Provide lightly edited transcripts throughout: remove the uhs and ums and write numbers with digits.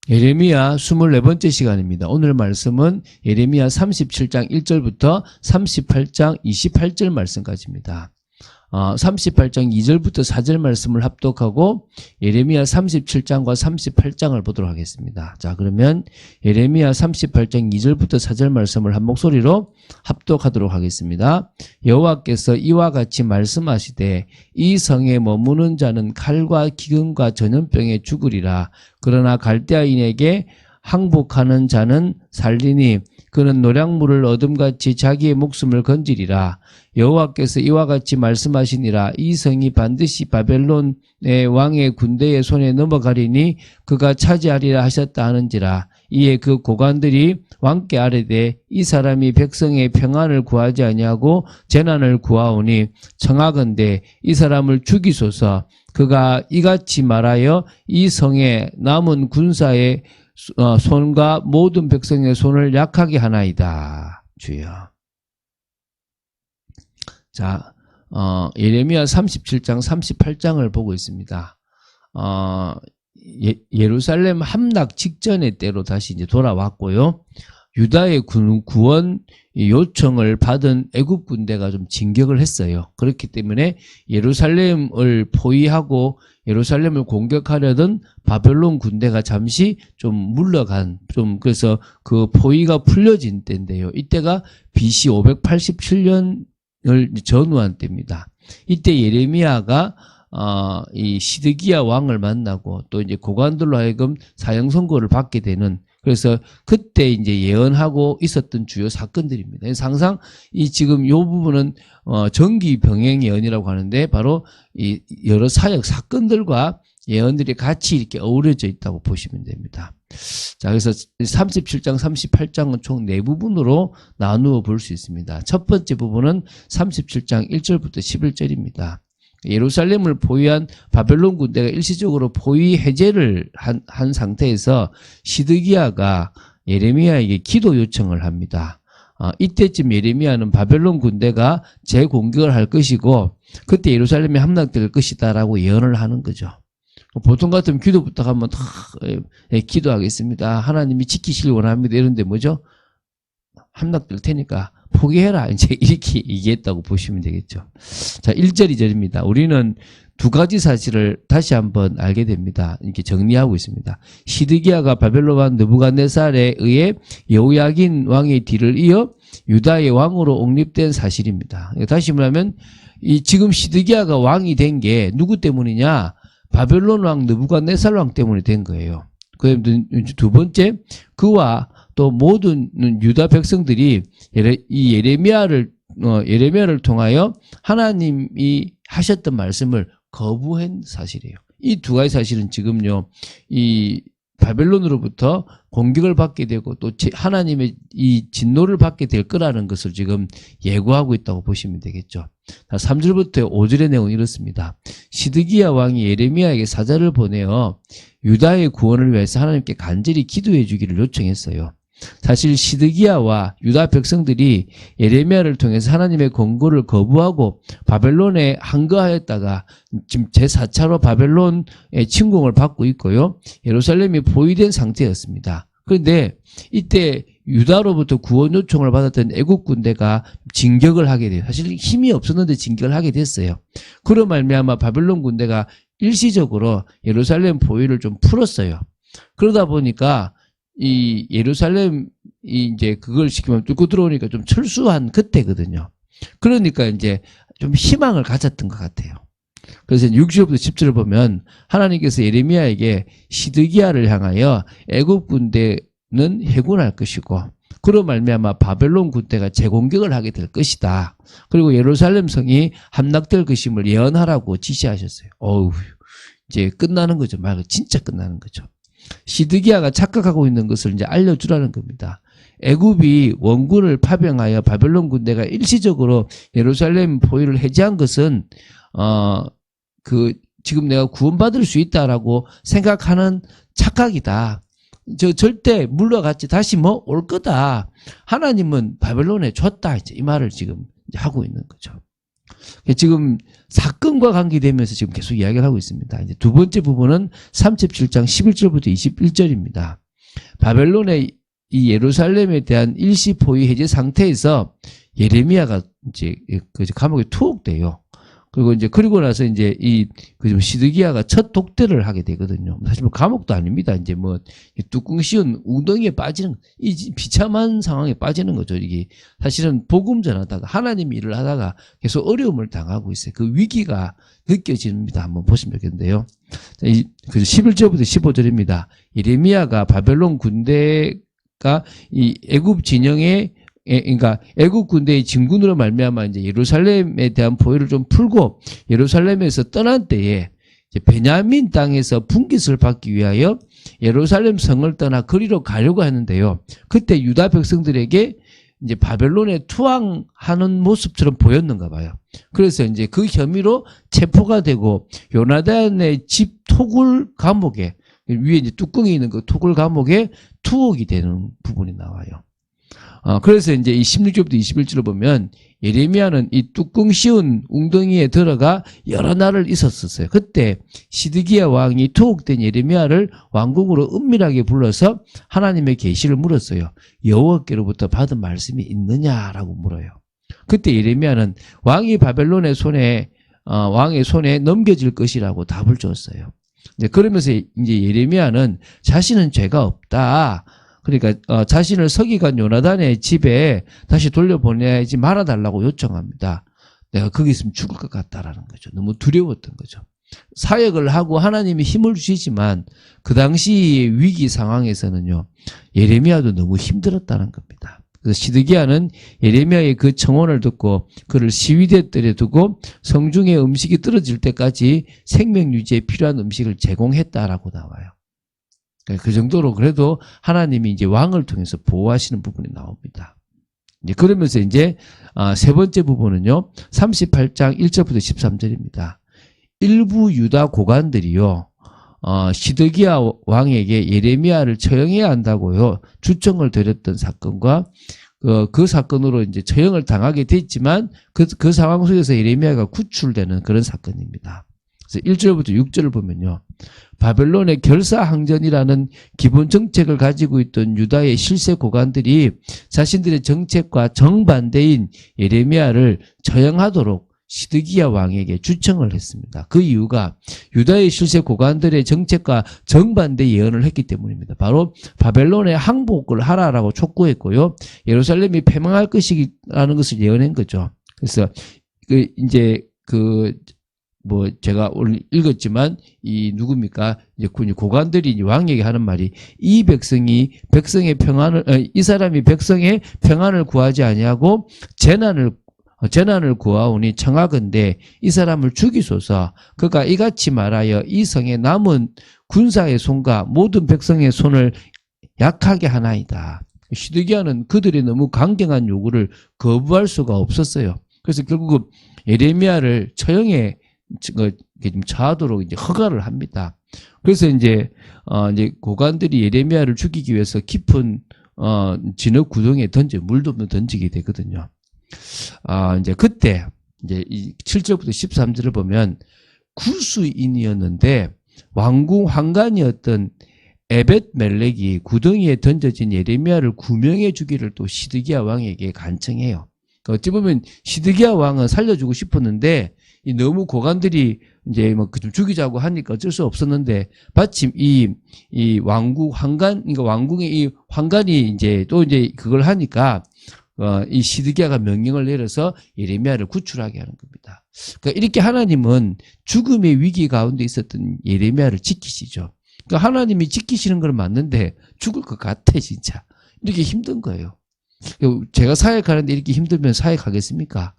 예레미야 24번째 시간입니다. 오늘 말씀은 예레미야 37장 1절부터 38장 28절 말씀까지입니다. 38장 2절부터 4절 말씀을 합독하고 예레미야 37장과 38장을 보도록 하겠습니다. 자, 그러면 예레미야 38장 2절부터 4절 말씀을 한 목소리로 합독하도록 하겠습니다. 여호와께서 이와 같이 말씀하시되 이 성에 머무는 자는 칼과 기근과 전염병에 죽으리라. 그러나 갈대아인에게 항복하는 자는 살리니 그는 노량물을 얻음같이 자기의 목숨을 건지리라. 여호와께서 이와 같이 말씀하시니라. 이 성이 반드시 바벨론의 왕의 군대의 손에 넘어가리니 그가 차지하리라 하셨다 하는지라. 이에 그 고관들이 왕께 아뢰되 이 사람이 백성의 평안을 구하지 아니하고 재난을 구하오니 청하건대 이 사람을 죽이소서. 그가 이같이 말하여 이 성에 남은 군사의 손과 모든 백성의 손을 약하게 하나이다. 주여. 자, 예레미야 37장, 38장을 보고 있습니다. 예루살렘 함락 직전의 때로 다시 이제 돌아왔고요. 유다의 구원 요청을 받은 애굽 군대가 좀 진격을 했어요. 그렇기 때문에 예루살렘을 포위하고 예루살렘을 공격하려던 바벨론 군대가 잠시 좀 물러간, 그래서 그 포위가 풀려진 때인데요. 이때가 BC 587년을 전후한 때입니다. 이때 예레미야가 이 시드기야 왕을 만나고 또 이제 고관들로 하여금 사형 선고를 받게 되는, 그래서 그때 이제 예언하고 있었던 주요 사건들입니다. 그래서 항상 이 지금 요 부분은 정기 병행 예언이라고 하는데 바로 이 여러 사역 사건들과 예언들이 같이 이렇게 어우러져 있다고 보시면 됩니다. 자, 그래서 37장, 38장은 총 4부분으로 나누어 볼 수 있습니다. 첫 번째 부분은 37장 1절부터 11절입니다. 예루살렘을 포위한 바벨론 군대가 일시적으로 포위 해제를 한 상태에서 시드기야가 예레미야에게 기도 요청을 합니다. 이때쯤 예레미야는 바벨론 군대가 재공격을 할 것이고 그때 예루살렘이 함락될 것이다라고 예언을 하는 거죠. 보통 같으면 기도 부탁하면 기도하겠습니다. 하나님이 지키시길 원합니다. 이런데 뭐죠? 함락될 테니까 포기해라. 이제 이렇게 얘기했다고 보시면 되겠죠. 자, 1절, 2절입니다. 우리는 두 가지 사실을 다시 한번 알게 됩니다. 이렇게 정리하고 있습니다. 시드기야가 바벨론 왕 느부갓네살에 의해 여호야긴 왕의 뒤를 이어 유다의 왕으로 옹립된 사실입니다. 다시 말하면 이 지금 시드기야가 왕이 된 게 누구 때문이냐? 바벨론 왕 느부갓네살 왕 때문에 된 거예요. 그다음 두 번째, 그와 또 모든 유다 백성들이 이 예레미야를 통하여 하나님이 하셨던 말씀을 거부한 사실이에요. 이 두 가지 사실은 지금요, 이 바벨론으로부터 공격을 받게 되고 또 하나님의 이 진노를 받게 될 거라는 것을 지금 예고하고 있다고 보시면 되겠죠. 3절부터 5절의 내용은 이렇습니다. 시드기야 왕이 예레미야에게 사자를 보내어 유다의 구원을 위해서 하나님께 간절히 기도해 주기를 요청했어요. 사실 시드기야와 유다 백성들이 예레미야를 통해서 하나님의 권고를 거부하고 바벨론에 항거하였다가 지금 제4차로 바벨론의 침공을 받고 있고요. 예루살렘이 포위된 상태였습니다. 그런데 이때 유다로부터 구원 요청을 받았던 애국 군대가 진격을 하게 돼요. 사실 힘이 없었는데 진격을 하게 됐어요. 그로 말미암아 바벨론 군대가 일시적으로 예루살렘 포위를 좀 풀었어요. 그러다 보니까 이 예루살렘이 이제 그걸 시키면 뚫고 들어오니까 좀 철수한 그때거든요. 그러니까 이제 좀 희망을 가졌던 것 같아요. 그래서 6절부터 10절을 보면 하나님께서 예레미야에게 시드기야를 향하여 애굽 군대는 해군할 것이고 그로 말미암아 바벨론 군대가 재공격을 하게 될 것이다. 그리고 예루살렘 성이 함락될 것임을 예언하라고 지시하셨어요. 어우, 이제 끝나는 거죠. 말 진짜 끝나는 거죠. 시드기야가 착각하고 있는 것을 이제 알려주라는 겁니다. 애굽이 원군을 파병하여 바벨론 군대가 일시적으로 예루살렘 포위를 해제한 것은 지금 내가 구원받을 수 있다라고 생각하는 착각이다. 절대 물러갔지 다시 올 거다. 하나님은 바벨론에 줬다. 이제 이 말을 지금 하고 있는 거죠. 지금 사건과 관계되면서 지금 계속 이야기를 하고 있습니다. 이제 두 번째 부분은 37장 11절부터 21절입니다. 바벨론의 이 예루살렘에 대한 일시 포위 해제 상태에서 예레미야가 이제 그 감옥에 투옥돼요. 그리고 나서 이제 그 시드기야가 첫 독대를 하게 되거든요. 사실 뭐 감옥도 아닙니다. 이제 뭐 뚜껑 씌운 웅덩이에 빠지는, 이 비참한 상황에 빠지는 거죠. 이게 사실은 복음 전하다가 하나님 일을 하다가 계속 어려움을 당하고 있어요. 그 위기가 느껴집니다. 한번 보시면 되겠는데요. 그 11절부터 15절입니다. 예레미야가 바벨론 군대가 이 애굽 진영에, 그러니까 애국 군대의 진군으로 말미암아 이제 예루살렘에 대한 포위를 좀 풀고 예루살렘에서 떠난 때에 이제 베냐민 땅에서 분깃을 받기 위하여 예루살렘 성을 떠나 거리로 가려고 하는데요. 그때 유다 백성들에게 이제 바벨론에 투항하는 모습처럼 보였는가 봐요. 그래서 이제 그 혐의로 체포가 되고 요나단의 집 토굴 감옥에, 위에 이제 뚜껑이 있는 그 토굴 감옥에 투옥이 되는 부분이 나와요. 그래서 이제 이 16절부터 21절을 보면 예레미야는 이 뚜껑 씌운 웅덩이에 들어가 여러 날을 있었어요. 그때 시드기야 왕이 투옥된 예레미야를 왕궁으로 은밀하게 불러서 하나님의 계시를 물었어요. 여호와께로부터 받은 말씀이 있느냐라고 물어요. 그때 예레미야는 왕이 바벨론의 왕의 손에 넘겨질 것이라고 답을 줬어요. 그러면서 이제 예레미야는 자신은 죄가 없다. 그러니까 자신을 서기관 요나단의 집에 다시 돌려보내지 말아달라고 요청합니다. 내가 거기 있으면 죽을 것 같다라는 거죠. 너무 두려웠던 거죠. 사역을 하고 하나님이 힘을 주시지만 그 당시 위기 상황에서는요, 예레미야도 너무 힘들었다는 겁니다. 그래서 시드기야는 예레미야의 그 청혼을 듣고 그를 시위대들에 두고 성중에 음식이 떨어질 때까지 생명 유지에 필요한 음식을 제공했다라고 나와요. 그 정도로 그래도 하나님이 이제 왕을 통해서 보호하시는 부분이 나옵니다. 이제 그러면서 이제 세 번째 부분은요, 38장 1절부터 13절입니다. 일부 유다 고관들이요, 시드기야 왕에게 예레미야를 처형해야 한다고요 주청을 드렸던 사건과 그 사건으로 이제 처형을 당하게 됐지만 그 상황 속에서 예레미야가 구출되는 그런 사건입니다. 그래서 1절부터 6절을 보면요, 바벨론의 결사항전이라는 기본 정책을 가지고 있던 유다의 실세 고관들이 자신들의 정책과 정반대인 예레미야를 처형하도록 시드기야 왕에게 주청을 했습니다. 그 이유가 유다의 실세 고관들의 정책과 정반대 예언을 했기 때문입니다. 바로 바벨론의 항복을 하라라고 촉구했고요, 예루살렘이 패망할 것이라는 것을 예언한 거죠. 그래서 제가 오늘 읽었지만, 누굽니까? 이제 고관들이 왕에게 하는 말이, 이 사람이 백성의 평안을 구하지 아니하고 재난을 구하오니 청하건대 이 사람을 죽이소서. 그가 이같이 말하여 이 성에 남은 군사의 손과 모든 백성의 손을 약하게 하나이다. 시드기야는 그들의 너무 강경한 요구를 거부할 수가 없었어요. 그래서 결국 예레미야를 처형에 처하도록 이제 허가를 합니다. 그래서 이제 고관들이 예레미야를 죽이기 위해서 깊은 진흙 구덩이에 물도 던지게 되거든요. 이제 그때 이제 이 7절부터 13절을 보면 구스인이었는데 왕궁 환관이었던 에벳멜렉이 구덩이에 던져진 예레미야를 구명해 주기를 또 시드기야 왕에게 간청해요. 어찌 보면 시드기야 왕은 살려주고 싶었는데 너무 고관들이 이제 좀 죽이자고 하니까 어쩔 수 없었는데, 마침 이 왕궁 환관, 그러니까 왕궁의 이 환관이 이제 또 이제 그걸 하니까 이 시드기야가 명령을 내려서 예레미야를 구출하게 하는 겁니다. 그러니까 이렇게 하나님은 죽음의 위기 가운데 있었던 예레미야를 지키시죠. 그러니까 하나님이 지키시는 건 맞는데 죽을 것 같아 진짜. 이렇게 힘든 거예요. 제가 사역하는데 이렇게 힘들면 사역하겠습니까?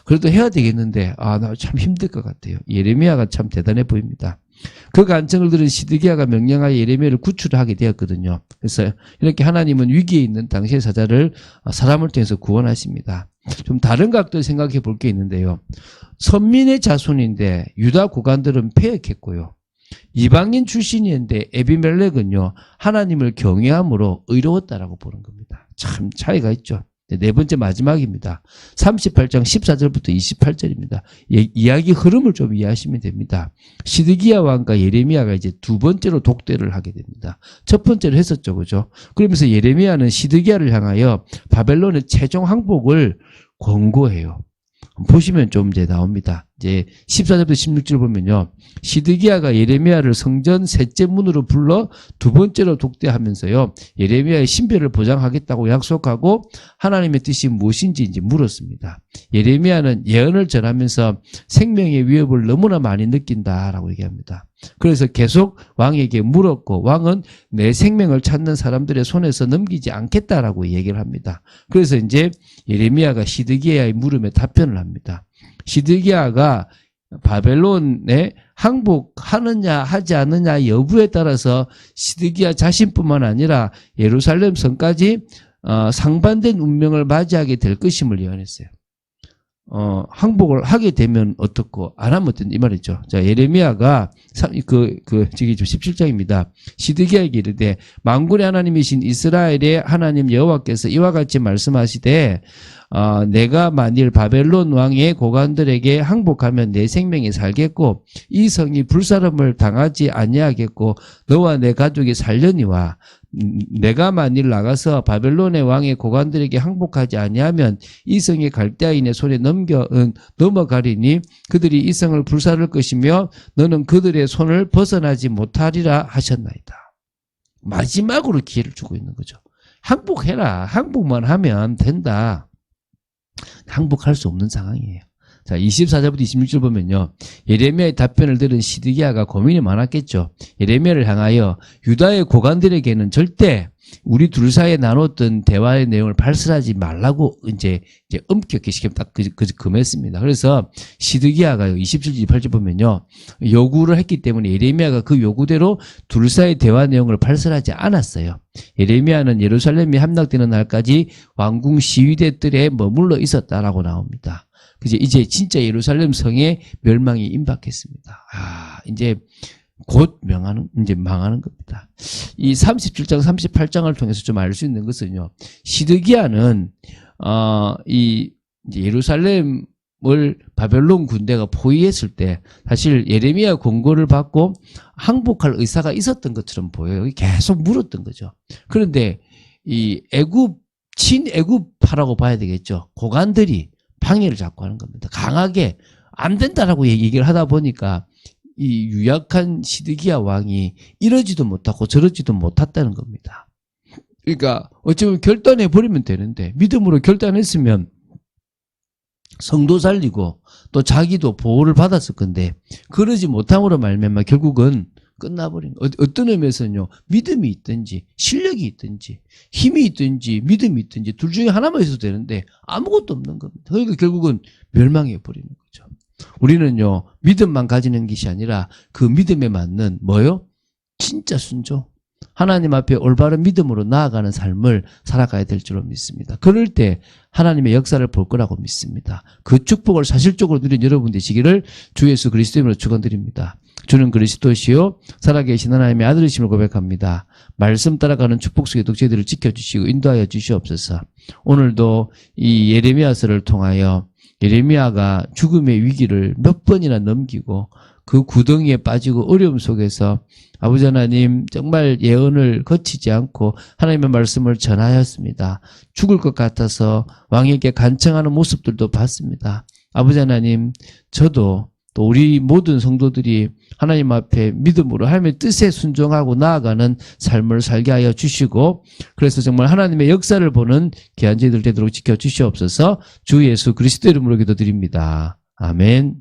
그래도 해야 되겠는데 나 참 힘들 것 같아요. 예레미야가 참 대단해 보입니다. 그 간청을 들은 시드기야가 명령하여 예레미야를 구출하게 되었거든요. 그래서 이렇게 하나님은 위기에 있는 당시의 사람을 통해서 구원하십니다. 좀 다른 각도를 생각해 볼 게 있는데요, 선민의 자손인데 유다 고관들은 패역했고요, 이방인 출신이었는데 에비멜렉은요 하나님을 경외함으로 의로웠다라고 보는 겁니다. 참 차이가 있죠. 네 번째 마지막입니다. 38장 14절부터 28절입니다. 이야기 흐름을 좀 이해하시면 됩니다. 시드기야 왕과 예레미야가 이제 두 번째로 독대를 하게 됩니다. 첫 번째로 했었죠. 그죠? 그러면서 예레미야는 시드기야를 향하여 바벨론의 최종 항복을 권고해요. 보시면 좀 이제 나옵니다. 이제 14절부터 16절 보면요. 시드기야가 예레미야를 성전 셋째 문으로 불러 두 번째로 독대하면서요. 예레미야의 신변을 보장하겠다고 약속하고 하나님의 뜻이 무엇인지 이제 물었습니다. 예레미야는 예언을 전하면서 생명의 위협을 너무나 많이 느낀다라고 얘기합니다. 그래서 계속 왕에게 물었고 왕은 내 생명을 찾는 사람들의 손에서 넘기지 않겠다라고 얘기를 합니다. 그래서 이제 예레미야가 시드기야의 물음에 답변을 합니다. 시드기야가 바벨론에 항복하느냐 하지 않느냐 여부에 따라서 시드기야 자신뿐만 아니라 예루살렘 성까지 상반된 운명을 맞이하게 될 것임을 예언했어요. 항복을 하게 되면 어떻고 안 하면 어떤 이 말이죠. 자, 예레미야가 저기 17장입니다. 시드기야에게 이르되 만군의 하나님이신 이스라엘의 하나님 여호와께서 이와 같이 말씀하시되 내가 만일 바벨론 왕의 고관들에게 항복하면 내 생명이 살겠고 이 성이 불사름을 당하지 아니하겠고 너와 내 가족이 살려니와 내가 만일 나가서 바벨론의 왕의 고관들에게 항복하지 아니하면 이 성이 갈대아인의 손에 넘어가리니 그들이 이 성을 불사를 것이며 너는 그들의 손을 벗어나지 못하리라 하셨나이다. 마지막으로 기회를 주고 있는 거죠. 항복해라. 항복만 하면 된다. 항복할 수 없는 상황이에요. 자, 24절부터 26절 보면요. 예레미야의 답변을 들은 시드기야가 고민이 많았겠죠. 예레미야를 향하여 유다의 고관들에게는 절대 우리 둘 사이에 나눴던 대화의 내용을 발설하지 말라고 이제 엄격히 시키면 딱 금했습니다. 그래서 시드기야가 27절, 28절 보면요. 요구를 했기 때문에 예레미야가 그 요구대로 둘 사이의 대화 내용을 발설하지 않았어요. 예레미야는 예루살렘이 함락되는 날까지 왕궁 시위대 뜰에 머물러 있었다라고 나옵니다. 이제 진짜 예루살렘 성의 멸망이 임박했습니다. 이제 곧 망하는 겁니다. 이 37장, 38장을 통해서 좀 알 수 있는 것은요, 시드기야는, 이제 예루살렘을 바벨론 군대가 포위했을 때 사실 예레미야 권고를 받고 항복할 의사가 있었던 것처럼 보여요. 계속 물었던 거죠. 그런데 이 친애굽파라고 봐야 되겠죠. 고관들이 방해를 자꾸 하는 겁니다. 강하게 안 된다라고 얘기를 하다 보니까 이 유약한 시드기야 왕이 이러지도 못하고 저러지도 못했다는 겁니다. 그러니까 어쩌면 결단해 버리면 되는데 믿음으로 결단했으면 성도 살리고 또 자기도 보호를 받았을 건데 그러지 못함으로 말미암아 결국은 끝나버린 거예요. 어떤 의미에서는요. 믿음이 있든지 실력이 있든지 힘이 있든지 믿음이 있든지 둘 중에 하나만 있어도 되는데 아무것도 없는 겁니다. 그러니까 결국은 멸망해 버리는 거죠. 우리는요. 믿음만 가지는 것이 아니라 그 믿음에 맞는 뭐요? 진짜 순종. 하나님 앞에 올바른 믿음으로 나아가는 삶을 살아가야 될 줄로 믿습니다. 그럴 때 하나님의 역사를 볼 거라고 믿습니다. 그 축복을 사실적으로 누린 여러분 되시기를 주 예수 그리스도 이름으로 축원드립니다. 주는 그리스도시요 살아계신 하나님의 아들이심을 고백합니다. 말씀 따라가는 축복 속에 독재들을 지켜주시고 인도하여 주시옵소서. 오늘도 이 예레미야서를 통하여 예레미야가 죽음의 위기를 몇 번이나 넘기고 그 구덩이에 빠지고 어려움 속에서 아버지 하나님 정말 예언을 거치지 않고 하나님의 말씀을 전하였습니다. 죽을 것 같아서 왕에게 간청하는 모습들도 봤습니다. 아버지 하나님 저도 또 우리 모든 성도들이 하나님 앞에 믿음으로 하나님의 뜻에 순종하고 나아가는 삶을 살게 하여 주시고 그래서 정말 하나님의 역사를 보는 귀한 저희들 되도록 지켜주시옵소서. 주 예수 그리스도 이름으로 기도드립니다. 아멘.